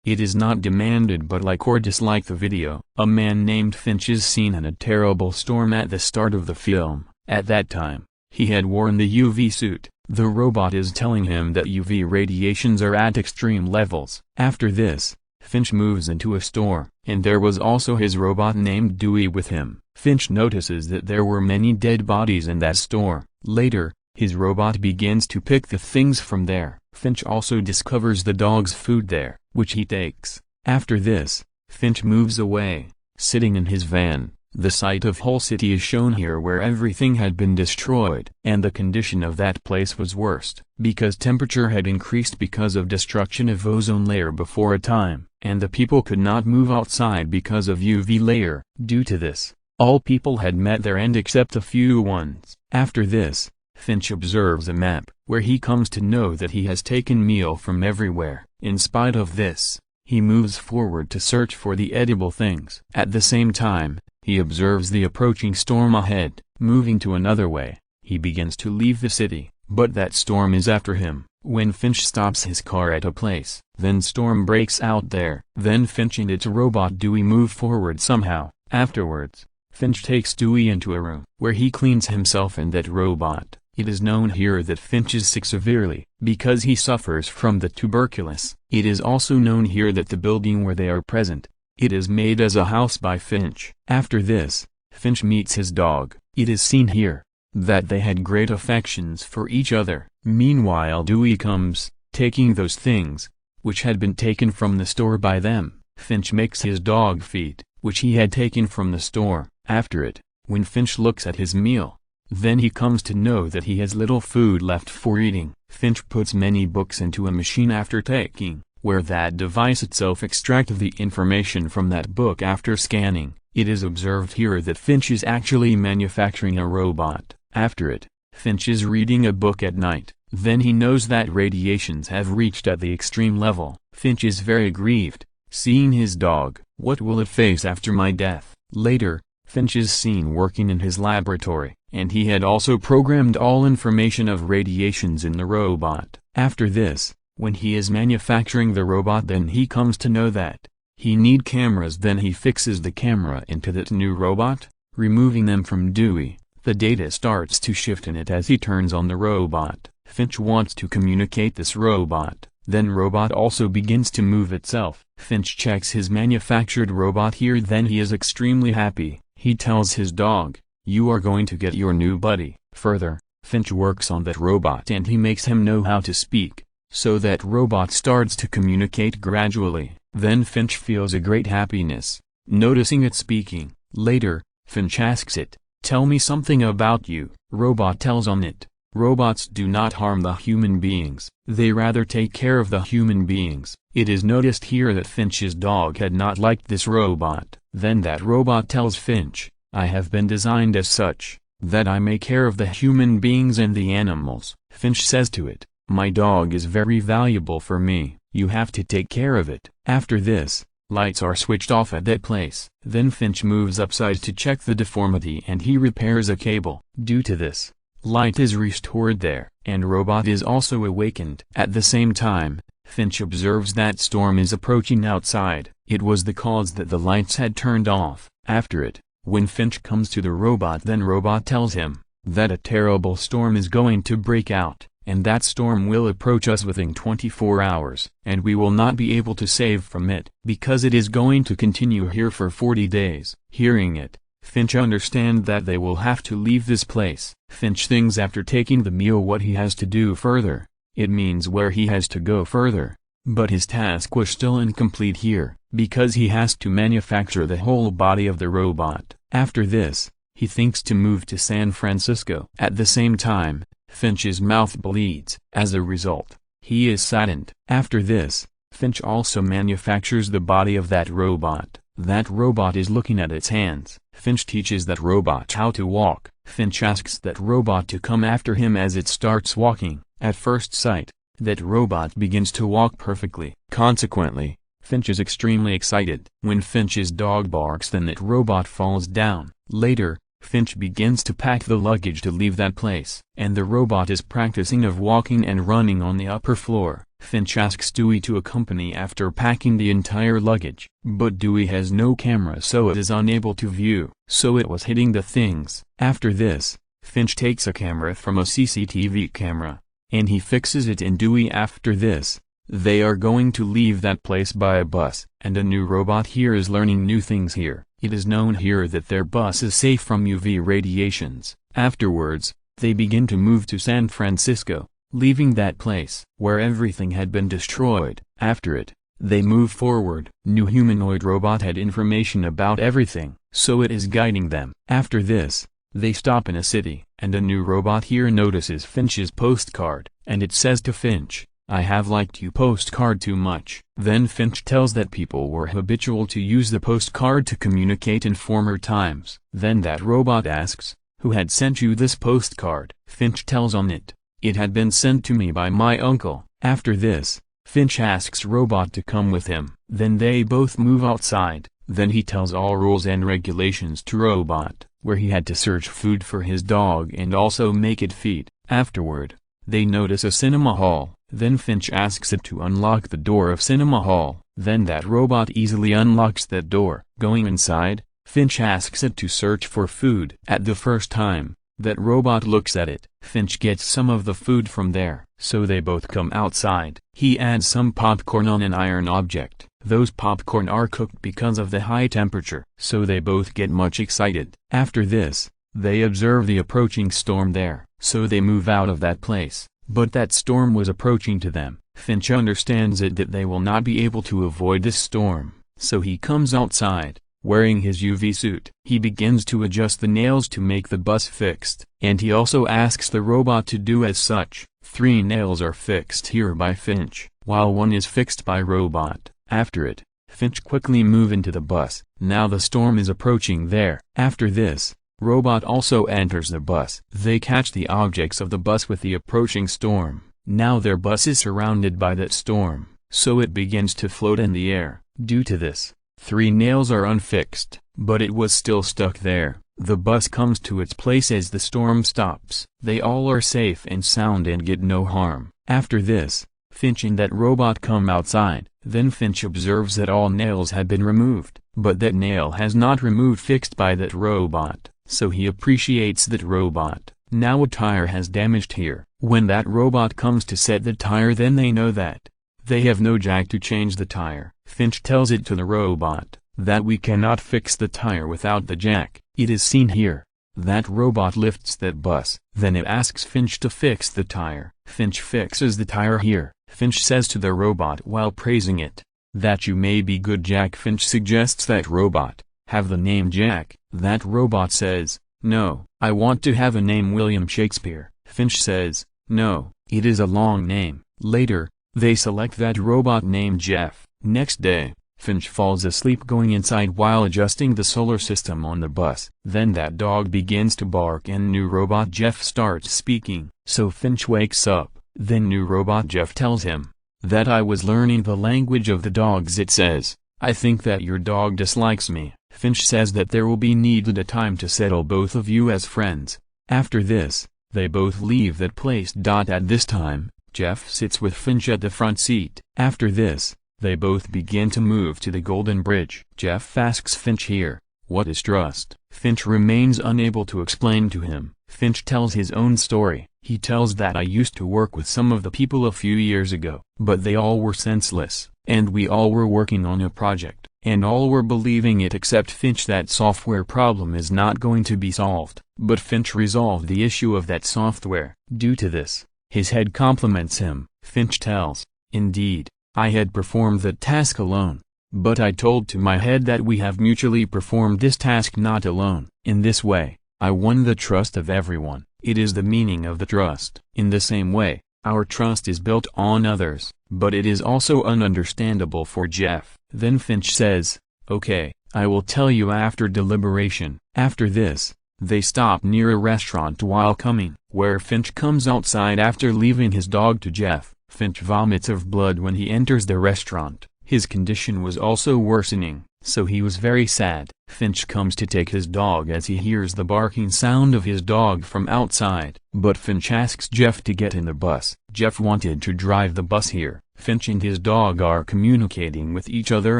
It is not demanded but like or dislike the video. A man named Finch is seen in a terrible storm at the start of the film. At that time, he had worn the UV suit. The robot is telling him that UV radiations are at extreme levels. After this, Finch moves into a store, and there was also his robot named Dewey with him. Finch notices that there were many dead bodies in that store. Later, his robot begins to pick the things from there. Finch also discovers the dog's food there, which he takes. After this, Finch moves away, sitting in his van. The site of Hull City is shown here where everything had been destroyed. And the condition of that place was worst, because temperature had increased because of destruction of ozone layer before a time, and the people could not move outside because of UV layer. Due to this, all people had met their end except a few ones. After this, Finch observes a map, where he comes to know that he has taken meal from everywhere. In spite of this, he moves forward to search for the edible things. At the same time, he observes the approaching storm ahead. Moving to another way, he begins to leave the city, but that storm is after him. When Finch stops his car at a place, then storm breaks out there. Then Finch and its robot Dewey move forward somehow. Afterwards, Finch takes Dewey into a room, where he cleans himself and that robot. It is known here that Finch is sick severely, because he suffers from the tuberculosis. It is also known here that the building where they are present, it is made as a house by Finch. After this, Finch meets his dog. It is seen here that they had great affections for each other. Meanwhile Dewey comes, taking those things, which had been taken from the store by them. Finch makes his dog feed, which he had taken from the store. After it, when Finch looks at his meal, then he comes to know that he has little food left for eating. Finch puts many books into a machine after taking, where that device itself extracts the information from that book after scanning. It is observed here that Finch is actually manufacturing a robot. After it, Finch is reading a book at night. Then he knows that radiations have reached at the extreme level. Finch is very grieved, seeing his dog. What will it face after my death? Later, Finch is seen working in his laboratory, and he had also programmed all information of radiations in the robot. After this, when he is manufacturing the robot, then he comes to know that he need cameras. Then he fixes the camera into that new robot, removing them from Dewey. The data starts to shift in it as he turns on the robot. Finch wants to communicate this robot. Then robot also begins to move itself. Finch checks his manufactured robot here. Then he is extremely happy. He tells his dog, "You are going to get your new buddy." Further, Finch works on that robot and he makes him know how to speak, so that robot starts to communicate gradually. Then Finch feels a great happiness, noticing it speaking. Later, Finch asks it, "Tell me something about you." Robot tells on it. Robots do not harm the human beings, they rather take care of the human beings. It is noticed here that Finch's dog had not liked this robot. Then that robot tells Finch, "I have been designed as such, that I may care of the human beings and the animals." Finch says to it, "My dog is very valuable for me, you have to take care of it." After this, lights are switched off at that place. Then Finch moves upside to check the deformity and he repairs a cable. Due to this, light is restored there, and robot is also awakened. At the same time, Finch observes that storm is approaching outside. It was the cause that the lights had turned off. After it, when Finch comes to the robot, then robot tells him that a terrible storm is going to break out, and that storm will approach us within 24 hours, and we will not be able to save from it, because it is going to continue here for 40 days. Hearing it, Finch understands that they will have to leave this place. Finch thinks after taking the meal what he has to do further. It means where he has to go further. But his task was still incomplete here, because he has to manufacture the whole body of the robot. After this, he thinks to move to San Francisco. At the same time, Finch's mouth bleeds. As a result, he is saddened. After this, Finch also manufactures the body of that robot. That robot is looking at its hands. Finch teaches that robot how to walk. Finch asks that robot to come after him as it starts walking. At first sight, that robot begins to walk perfectly. Consequently, Finch is extremely excited. When Finch's dog barks, then that robot falls down. Later, Finch begins to pack the luggage to leave that place, and the robot is practicing of walking and running on the upper floor. Finch asks Dewey to accompany after packing the entire luggage, but Dewey has no camera so it is unable to view, so it was hitting the things. After this, Finch takes a camera from a CCTV camera, and he fixes it in Dewey. After this, they are going to leave that place by a bus, and a new robot here is learning new things here. It is known here that their bus is safe from UV radiations. Afterwards, they begin to move to San Francisco, leaving that place where everything had been destroyed. After it, they move forward. New humanoid robot had information about everything, so it is guiding them. After this, they stop in a city, and a new robot here notices Finch's postcard, and it says to Finch, "I have liked you postcard too much." Then Finch tells that people were habitual to use the postcard to communicate in former times. Then that robot asks, "Who had sent you this postcard?" Finch tells on it, "It had been sent to me by my uncle." After this, Finch asks Robot to come with him. Then they both move outside. Then he tells all rules and regulations to Robot, where he had to search food for his dog and also make it feed. Afterward, they notice a cinema hall. Then Finch asks it to unlock the door of cinema hall. Then that robot easily unlocks that door. Going inside, Finch asks it to search for food. At the first time that robot looks at it, Finch gets some of the food from there. So they both come outside. He adds some popcorn on an iron object. Those popcorn are cooked because of the high temperature. So they both get much excited. After this, they observe the approaching storm there. So they move out of that place. But that storm was approaching to them. Finch understands that they will not be able to avoid this storm. So he comes outside, wearing his UV suit. He begins to adjust the nails to make the bus fixed. And he also asks the robot to do as such. 3 nails are fixed here by Finch, while 1 is fixed by Robot. After it, Finch quickly move into the bus. Now the storm is approaching there. After this, Robot also enters the bus. They catch the objects of the bus with the approaching storm. Now their bus is surrounded by that storm, so it begins to float in the air. Due to this, 3 nails are unfixed, but it was still stuck there. The bus comes to its place as the storm stops. They all are safe and sound and get no harm. After this, Finch and that robot come outside. Then Finch observes that all nails have been removed, but that nail has not removed fixed by that robot. So he appreciates that robot. Now a tire has damaged here. When that robot comes to set the tire, then they know that they have no jack to change the tire. Finch tells it to the robot that we cannot fix the tire without the jack. It is seen here. That robot lifts that bus. Then it asks Finch to fix the tire. Finch fixes the tire here. Finch says to the robot while praising it, "That you may be good, Jack." Finch suggests that robot have the name Jack. That robot says, "No, I want to have a name William Shakespeare." Finch says, "No, it is a long name." Later, they select that robot named Jeff. Next day, Finch falls asleep going inside while adjusting the solar system on the bus. Then that dog begins to bark and new robot Jeff starts speaking. So Finch wakes up. Then new robot Jeff tells him that I was learning the language of the dogs. It says, "I think that your dog dislikes me." Finch says that there will be needed a time to settle both of you as friends. After this, they both leave that place. At this time, Jeff sits with Finch at the front seat. After this, they both begin to move to the Golden Bridge. Jeff asks Finch here, "What is trust?" Finch remains unable to explain to him. Finch tells his own story. He tells that I used to work with some of the people a few years ago, but they all were senseless, and we all were working on a project, and all were believing it except Finch. That software problem is not going to be solved, but Finch resolved the issue of that software. Due to this, his head compliments him. Finch tells, "Indeed, I had performed that task alone, but I told to my head that we have mutually performed this task not alone. In this way, I won the trust of everyone." It is the meaning of the trust. In the same way, our trust is built on others, but it is also ununderstandable for Jeff. Then Finch says, "Okay, I will tell you after deliberation." After this, they stop near a restaurant while coming, where Finch comes outside after leaving his dog to Jeff. Finch vomits of blood when he enters the restaurant. His condition was also worsening, so he was very sad. Finch comes to take his dog as he hears the barking sound of his dog from outside. But Finch asks Jeff to get in the bus. Jeff wanted to drive the bus here, Finch and his dog are communicating with each other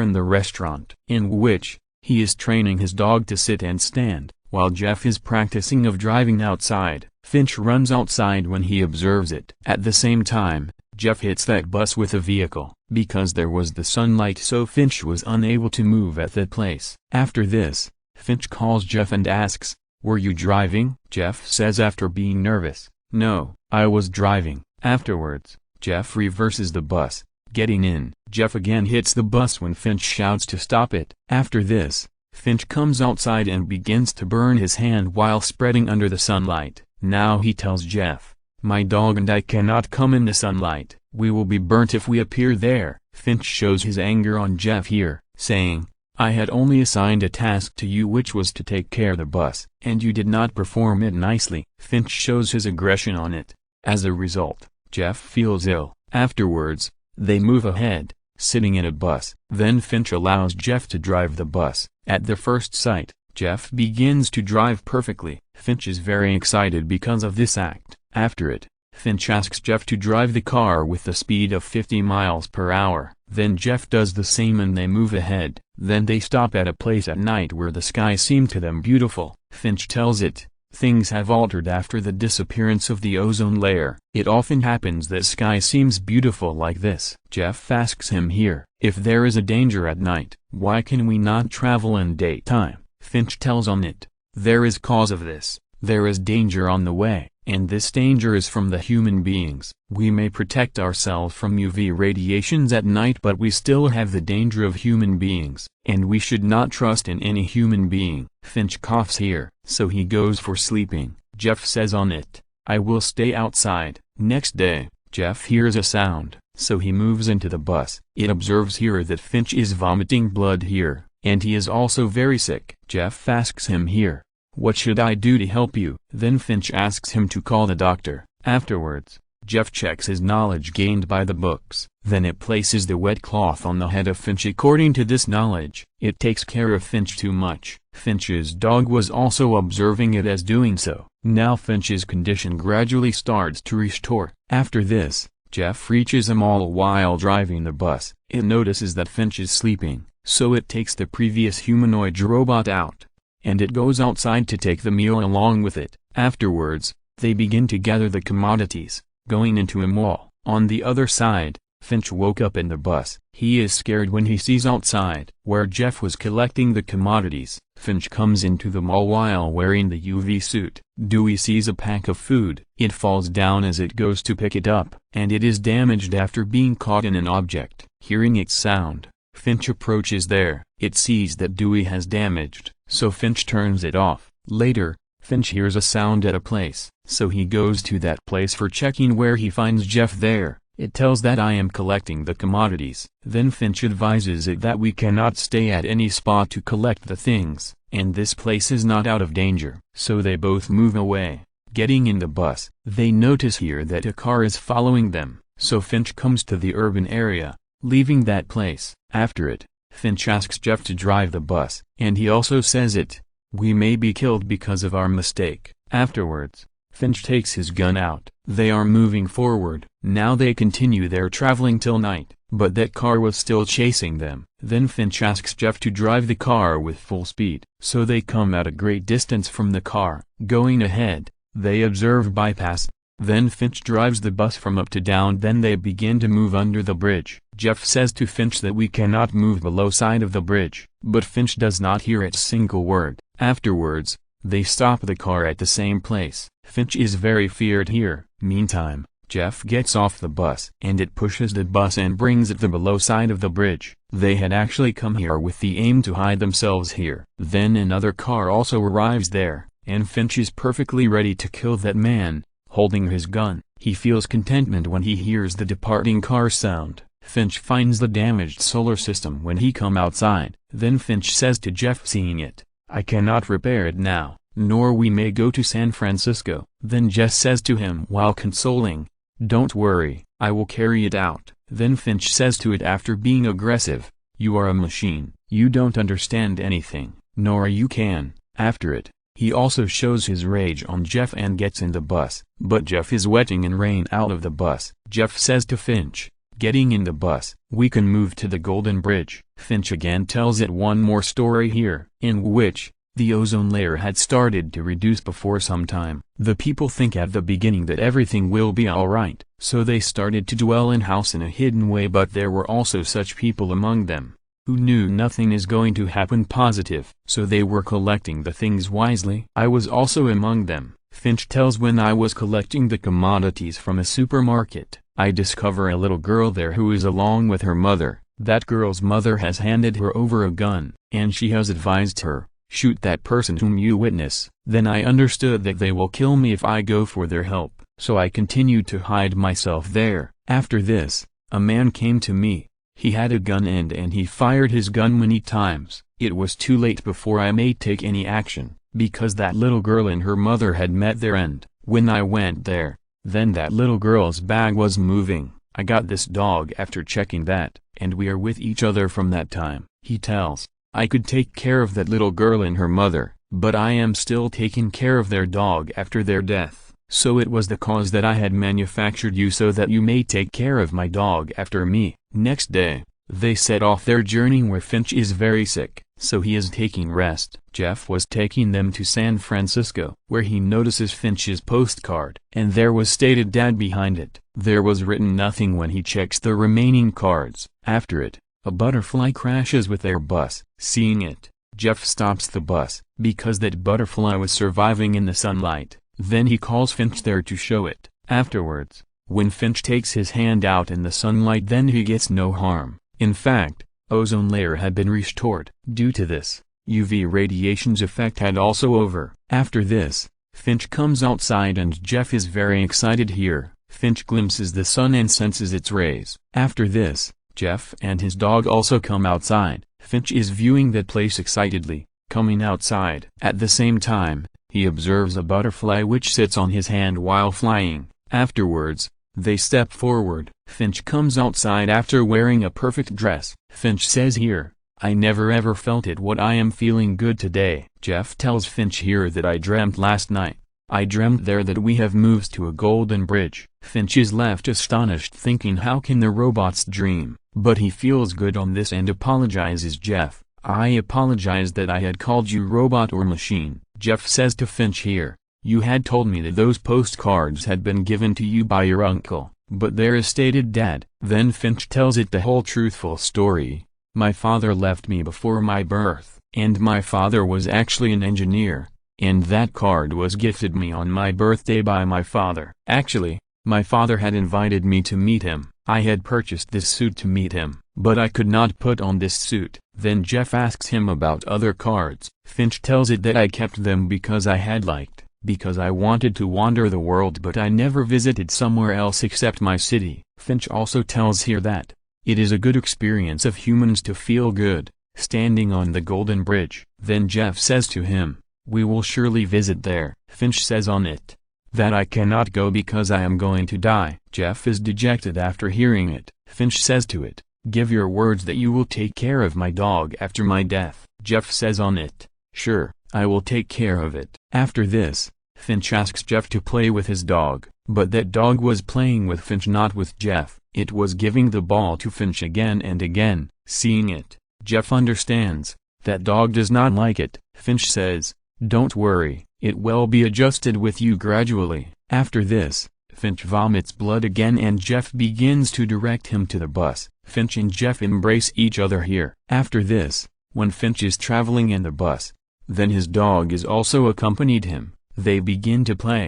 in the restaurant, in which he is training his dog to sit and stand, while Jeff is practicing of driving outside. Finch runs outside when he observes it. At the same time, Jeff hits that bus with a vehicle. Because there was the sunlight, so Finch was unable to move at that place. After this, Finch calls Jeff and asks, "Were you driving?" Jeff says after being nervous, "No, I was driving." Afterwards, Jeff reverses the bus, getting in. Jeff again hits the bus when Finch shouts to stop it. After this, Finch comes outside and begins to burn his hand while spreading under the sunlight. Now he tells Jeff, "My dog and I cannot come in the sunlight. We will be burnt if we appear there." Finch shows his anger on Jeff here, saying, "I had only assigned a task to you, which was to take care of the bus, and you did not perform it nicely." Finch shows his aggression on it. As a result, Jeff feels ill. Afterwards, they move ahead, sitting in a bus. Then Finch allows Jeff to drive the bus. At the first sight, Jeff begins to drive perfectly. Finch is very excited because of this act. After it, Finch asks Jeff to drive the car with the speed of 50 miles per hour. Then Jeff does the same and they move ahead. Then they stop at a place at night where the sky seemed to them beautiful. Finch tells it, "Things have altered after the disappearance of the ozone layer. It often happens that sky seems beautiful like this." Jeff asks him here, "If there is a danger at night, why can we not travel in daytime?" Finch tells on it, "There is cause of this. There is danger on the way, and this danger is from the human beings. We may protect ourselves from UV radiations at night, but we still have the danger of human beings, and we should not trust in any human being." Finch coughs here, so he goes for sleeping. Jeff says on it, "I will stay outside." Next day, Jeff hears a sound, so he moves into the bus. It observes here that Finch is vomiting blood here, and he is also very sick. Jeff asks him here, "What should I do to help you?" Then Finch asks him to call the doctor. Afterwards, Jeff checks his knowledge gained by the books. Then it places the wet cloth on the head of Finch. According to this knowledge, it takes care of Finch too much. Finch's dog was also observing it as doing so. Now Finch's condition gradually starts to restore. After this, Jeff reaches a mall while driving the bus. It notices that Finch is sleeping, so it takes the previous humanoid robot out, and it goes outside to take the meal along with it. Afterwards, they begin to gather the commodities, going into a mall. On the other side, Finch woke up in the bus. He is scared when he sees outside, where Jeff was collecting the commodities. Finch comes into the mall while wearing the UV suit. Dewey sees a pack of food. It falls down as it goes to pick it up, and it is damaged after being caught in an object. Hearing its sound, Finch approaches there. It sees that Dewey has damaged, so Finch turns it off. Later, Finch hears a sound at a place, so he goes to that place for checking, where he finds Jeff there. It tells that "I am collecting the commodities." Then Finch advises it that we cannot stay at any spot to collect the things, and this place is not out of danger. So they both move away. Getting in the bus, they notice here that a car is following them, so Finch comes to the urban area, leaving that place. After it, Finch asks Jeff to drive the bus, and he also says it, "We may be killed because of our mistake." Afterwards, Finch takes his gun out. They are moving forward. Now they continue their traveling till night, but that car was still chasing them. Then Finch asks Jeff to drive the car with full speed. So they come at a great distance from the car. Going ahead, they observe bypass. Then Finch drives the bus from up to down. Then they begin to move under the bridge. Jeff says to Finch that we cannot move below side of the bridge, but Finch does not hear a single word. Afterwards, they stop the car at the same place. Finch is very feared here. Meantime, Jeff gets off the bus, and it pushes the bus and brings it the below side of the bridge. They had actually come here with the aim to hide themselves here. Then another car also arrives there, and Finch is perfectly ready to kill that man, holding his gun. He feels contentment when he hears the departing car sound. Finch finds the damaged solar system when he come outside. Then Finch says to Jeff, seeing it, "I cannot repair it now, nor we may go to San Francisco." Then Jeff says to him while consoling, "Don't worry, I will carry it out." Then Finch says to it after being aggressive, "You are a machine, you don't understand anything, nor you can." After it, he also shows his rage on Jeff and gets in the bus, but Jeff is wetting in rain out of the bus. Jeff says to Finch, Getting in the bus, we can move to the Golden Bridge. Finch again tells it one more story here, in which the ozone layer had started to reduce before some time. The people think at the beginning that everything will be alright, so they started to dwell in house in a hidden way, but there were also such people among them who knew nothing is going to happen positive, so they were collecting the things wisely. I was also among them. Finch tells, when I was collecting the commodities from a supermarket, I discover a little girl there who is along with her mother. That girl's mother has handed her over a gun, and she has advised her, shoot that person whom you witness. Then I understood that they will kill me if I go for their help, so I continued to hide myself there. After this, a man came to me. He had a gun and he fired his gun many times. It was too late before I may take any action, because that little girl and her mother had met their end. When I went there, then that little girl's bag was moving. I got this dog after checking that, and we are with each other from that time. He tells, I could take care of that little girl and her mother, but I am still taking care of their dog after their death. So it was the cause that I had manufactured you so that you may take care of my dog after me. Next day, they set off their journey where Finch is very sick, so he is taking rest. Jeff was taking them to San Francisco, where he notices Finch's postcard, and there was stated Dad behind it. There was written nothing when he checks the remaining cards. After it, a butterfly crashes with their bus. Seeing it, Jeff stops the bus, because that butterfly was surviving in the sunlight. Then he calls Finch there to show it. Afterwards, when Finch takes his hand out in the sunlight, then he gets no harm. In fact, ozone layer had been restored. Due to this, UV radiation's effect had also over. After this, Finch comes outside and Jeff is very excited here. Finch glimpses the sun and senses its rays. After this, Jeff and his dog also come outside. Finch is viewing that place excitedly, coming outside. At the same time, he observes a butterfly which sits on his hand while flying. Afterwards, they step forward. Finch comes outside after wearing a perfect dress. Finch says here, I never ever felt it what I am feeling good today. Jeff tells Finch here that I dreamt last night. I dreamt there that we have moved to a golden bridge. Finch is left astonished, thinking how can the robots dream? But he feels good on this and apologizes. Jeff, I apologize that I had called you robot or machine. Jeff says to Finch here, you had told me that those postcards had been given to you by your uncle, but there is stated Dad. Then Finch tells it the whole truthful story. My father left me before my birth, and my father was actually an engineer, and that card was gifted me on my birthday by my father. Actually, my father had invited me to meet him. I had purchased this suit to meet him, but I could not put on this suit. Then Jeff asks him about other cards. Finch tells it that I kept them because I had liked, because I wanted to wander the world, but I never visited somewhere else except my city. Finch also tells here that it is a good experience of humans to feel good, standing on the Golden Bridge. Then Jeff says to him, we will surely visit there. Finch says on it, that I cannot go because I am going to die. Jeff is dejected after hearing it. Finch says to it, give your words that you will take care of my dog after my death. Jeff says on it, sure, I will take care of it. After this, Finch asks Jeff to play with his dog, but that dog was playing with Finch, not with Jeff. It was giving the ball to Finch again and again. Seeing it, Jeff understands that dog does not like it. Finch says, don't worry, it will be adjusted with you gradually. After this, Finch vomits blood again and Jeff begins to direct him to the bus. Finch and Jeff embrace each other here. After this, when Finch is traveling in the bus, then his dog is also accompanied him. They begin to play.